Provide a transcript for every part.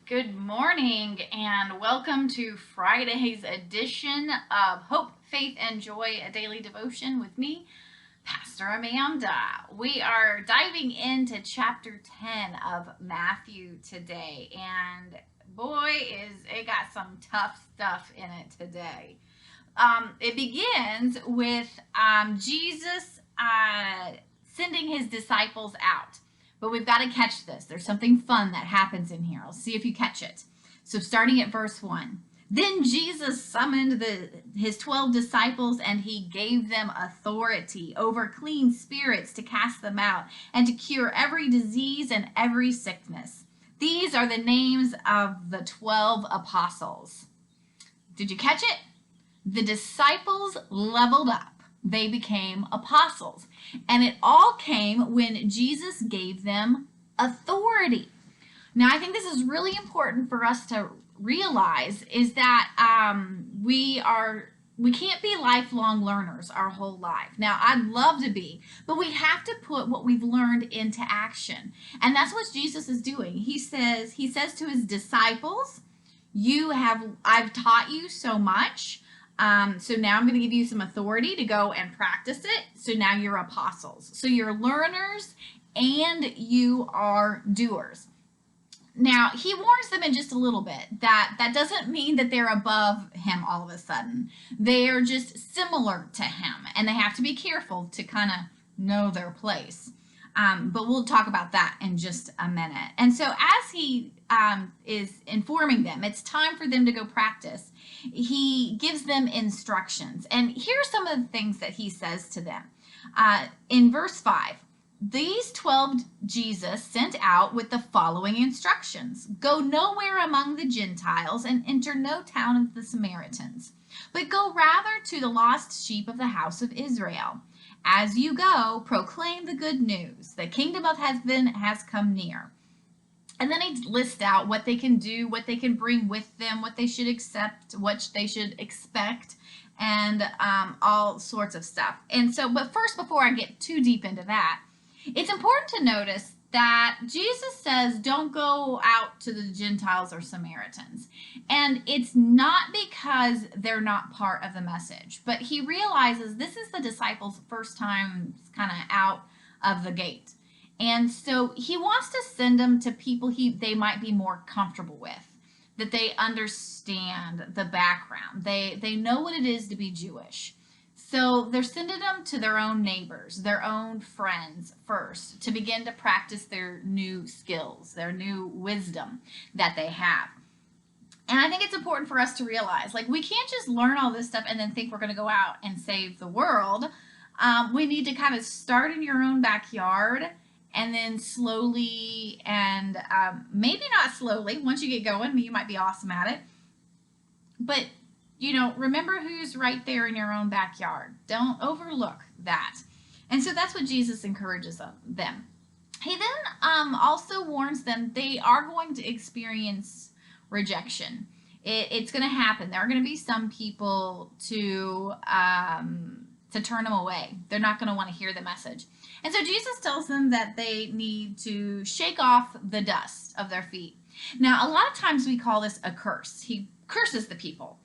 Good morning and welcome to Friday's edition of Hope, Faith, and Joy, a daily devotion with me, Pastor Amanda. We are diving into chapter 10 of Matthew today, and boy, is it got some tough stuff in it today. It begins with Jesus sending his disciples out. But we've got to catch this. There's something fun that happens in here. I'll see if you catch it. So starting at verse 1. Then Jesus summoned his 12 disciples, and he gave them authority over clean spirits to cast them out and to cure every disease and every sickness. These are the names of the 12 apostles. Did you catch it? The disciples leveled up. They became apostles. And it all came when Jesus gave them authority. Now, I think this is really important for us to realize is that we can't be lifelong learners our whole life. Now, I'd love to be, but we have to put what we've learned into action. And that's what Jesus is doing. He says to his disciples, I've taught you so much. So now I'm going to give you some authority to go and practice it. So now you're apostles. So you're learners and you are doers. Now, he warns them in just a little bit that doesn't mean that they're above him all of a sudden. They are just similar to him, and they have to be careful to kind of know their place. But we'll talk about that in just a minute. And so as he is informing them, it's time for them to go practice. He gives them instructions. And here's some of the things that he says to them. In verse 5, these 12 Jesus sent out with the following instructions. Go nowhere among the Gentiles and enter no town of the Samaritans, but go rather to the lost sheep of the house of Israel. As you go, proclaim the good news. The kingdom of heaven has come near. And then he lists out what they can do, what they can bring with them, what they should accept, what they should expect, and all sorts of stuff. And so, but first, before I get too deep into that, it's important to notice that Jesus says don't go out to the Gentiles or Samaritans. And it's not because they're not part of the message, but he realizes this is the disciples' first time kind of out of the gate. And so he wants to send them to people they might be more comfortable with, that they understand the background. They know what it is to be Jewish. So they're sending them to their own neighbors, their own friends first, to begin to practice their new skills, their new wisdom that they have. And I think it's important for us to realize, like, we can't just learn all this stuff and then think we're going to go out and save the world. We need to kind of start in your own backyard, and then slowly and maybe not slowly, once you get going, you might be awesome at it. But remember who's right there in your own backyard. Don't overlook that. And so that's what Jesus encourages them. He then also warns them they are going to experience rejection. It's going to happen. There are going to be some people to turn them away. They're not going to want to hear the message. And so Jesus tells them that they need to shake off the dust of their feet. Now, a lot of times we call this a curse. He curses the people.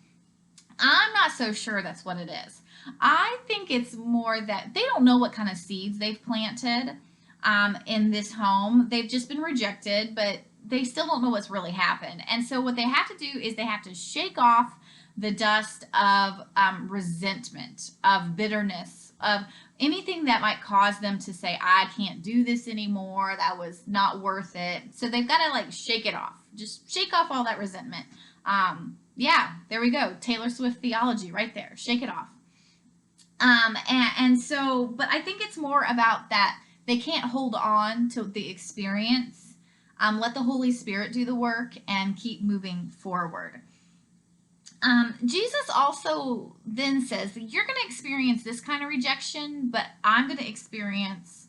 I'm not so sure that's what it is. I think it's more that they don't know what kind of seeds they've planted in this home. They've just been rejected, but they still don't know what's really happened. And so what they have to do is they have to shake off the dust of resentment, of bitterness, of anything that might cause them to say, I can't do this anymore. That was not worth it. So they've got to shake it off. Just shake off all that resentment. Yeah, there we go. Taylor Swift theology right there. Shake it off. And so, but I think it's more about that they can't hold on to the experience. Let the Holy Spirit do the work and keep moving forward. Jesus also then says that you're going to experience this kind of rejection, but I'm going to experience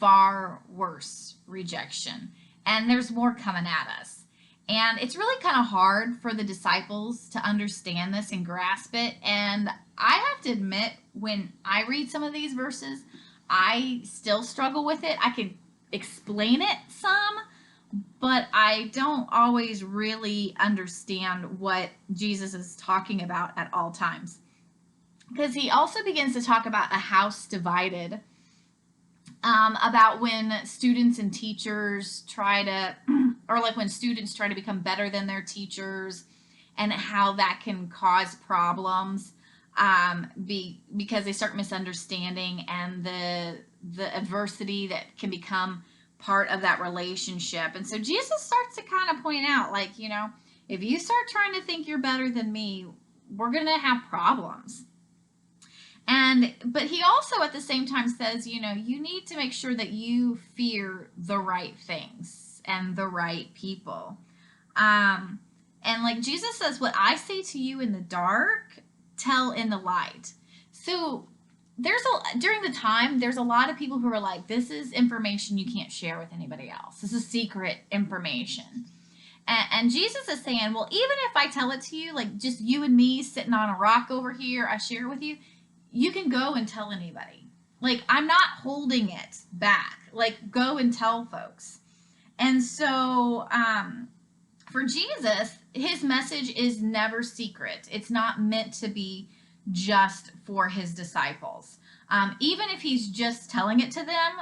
far worse rejection. And there's more coming at us. And it's really kind of hard for the disciples to understand this and grasp it. And I have to admit, when I read some of these verses, I still struggle with it. I can explain it some, but I don't always really understand what Jesus is talking about at all times. Because he also begins to talk about a house divided, about when students and teachers try to, or like when students try to become better than their teachers, and how that can cause problems, because they start misunderstanding, and the adversity that can become part of that relationship. And so Jesus starts to kind of point out, like, if you start trying to think you're better than me, we're going to have problems. But he also at the same time says, you need to make sure that you fear the right things and the right people. And like Jesus says, what I say to you in the dark, tell in the light. So during the time, there's a lot of people who are like, this is information you can't share with anybody else. This is secret information. And Jesus is saying, well, even if I tell it to you, like just you and me sitting on a rock over here, I share it with you, you can go and tell anybody. Like, I'm not holding it back. Like, go and tell folks. And so, for Jesus, his message is never secret. It's not meant to be just for his disciples. Even if he's just telling it to them,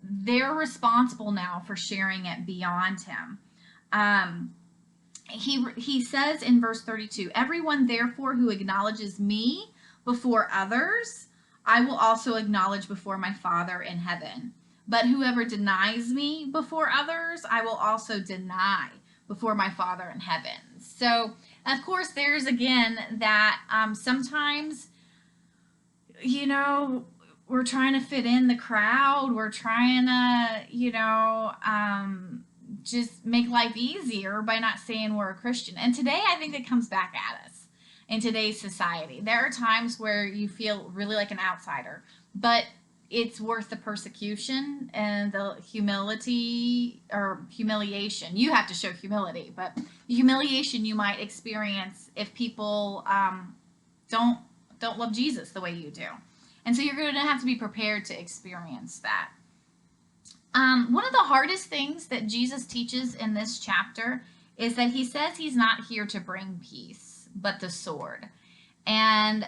they're responsible now for sharing it beyond him. He says in verse 32, everyone therefore who acknowledges me before others, I will also acknowledge before my Father in heaven. But whoever denies me before others, I will also deny before my Father in heaven. So, of course, there's again that sometimes, we're trying to fit in the crowd. We're trying to, just make life easier by not saying we're a Christian. And today, I think it comes back at us. In today's society, there are times where you feel really like an outsider, but it's worth the persecution and the humility or humiliation. You have to show humility, but the humiliation you might experience if people don't love Jesus the way you do. And so you're going to have to be prepared to experience that. One of the hardest things that Jesus teaches in this chapter is that he says he's not here to bring peace, but the sword. And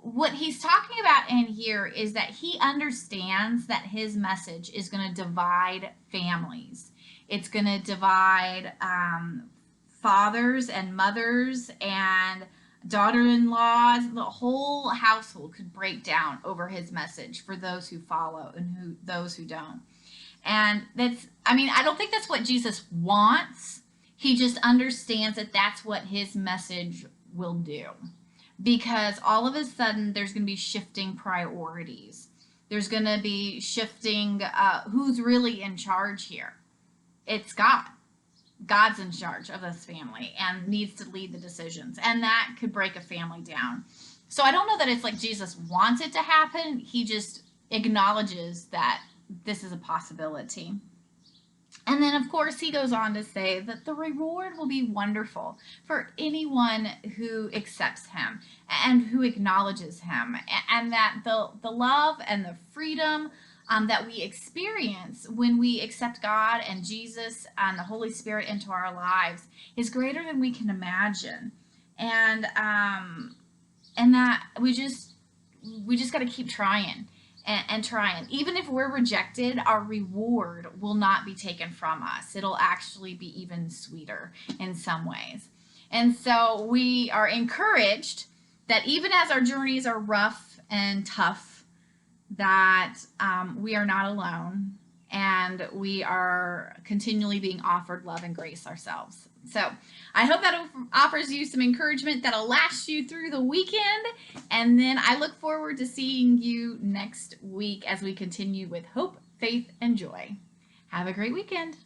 what he's talking about in here is that he understands that his message is going to divide families. It's going to divide fathers and mothers and daughter-in-laws. The whole household could break down over his message for those who follow and those who don't. And I don't think that's what Jesus wants. He just understands that that's what his message will do, because all of a sudden there's going to be shifting priorities. There's going to be shifting who's really in charge here. It's God. God's in charge of this family and needs to lead the decisions, and that could break a family down. So I don't know that it's like Jesus wants it to happen. He just acknowledges that this is a possibility. And then, of course, he goes on to say that the reward will be wonderful for anyone who accepts him and who acknowledges him, and that the love and the freedom that we experience when we accept God and Jesus and the Holy Spirit into our lives is greater than we can imagine. And that we just got to keep trying. And trying. Even if we're rejected, our reward will not be taken from us. It'll actually be even sweeter in some ways. And so we are encouraged that even as our journeys are rough and tough, that we are not alone, and we are continually being offered love and grace ourselves. So I hope that offers you some encouragement that'll last you through the weekend. And then I look forward to seeing you next week as we continue with Hope, Faith, and Joy. Have a great weekend.